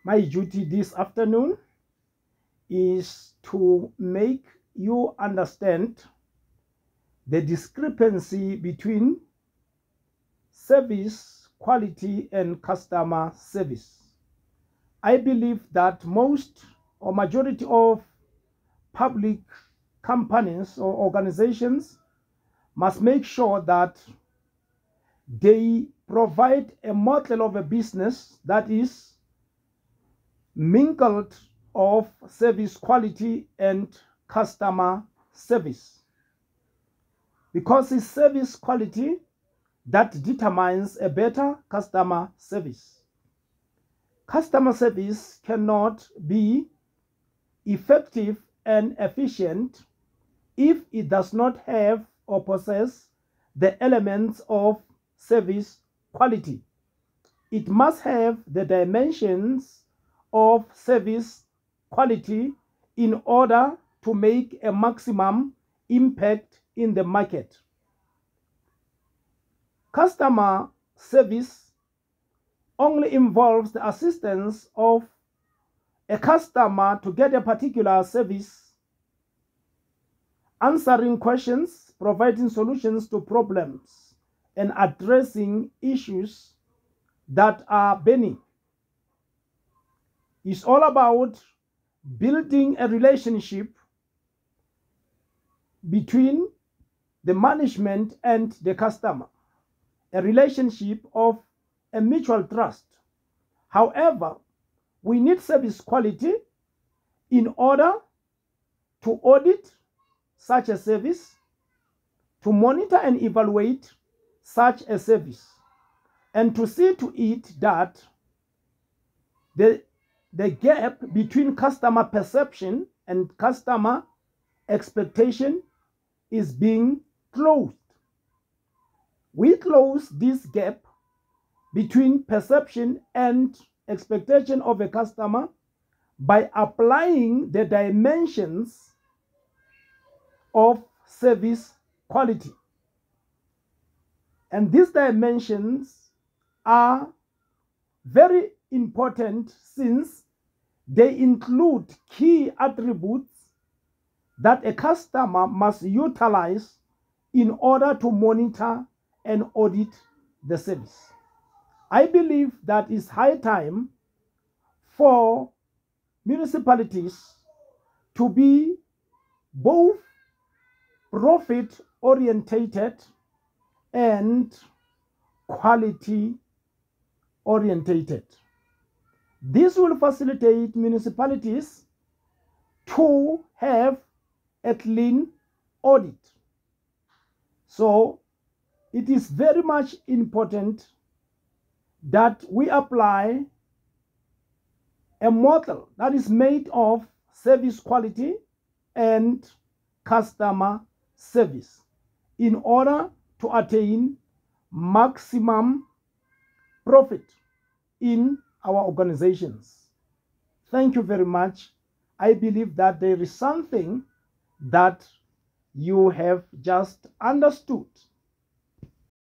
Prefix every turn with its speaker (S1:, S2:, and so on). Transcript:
S1: My duty this afternoon is to make you understand the discrepancy between service quality and customer service. I believe that most or majority of public companies or organizations must make sure that they provide a model of a business that is mingled of service quality and customer service, because it's service quality that determines a better customer service. Customer service cannot be effective and efficient if it does not have or possess the elements of service quality. It must have the dimensions of service quality in order to make a maximum impact in the market. Customer service only involves the assistance of a customer to get a particular service, answering questions, providing solutions to problems, and addressing issues that are burning. It's all about building a relationship between the management and the customer, a relationship of a mutual trust. However, we need service quality in order to audit such a service, to monitor and evaluate such a service, and to see to it that the gap between customer perception and customer expectation is being closed. We close this gap between perception and expectation of a customer by applying the dimensions of service quality. And these dimensions are very important since they include key attributes that a customer must utilize in order to monitor and audit the service. I believe that it's high time for municipalities to be both profit orientated and quality orientated. This will facilitate municipalities to have a clean audit. So it is very much important that we apply a model that is made of service quality and customer service in order to attain maximum profit in our organizations. Thank you very much. I believe that there is something that you have just understood.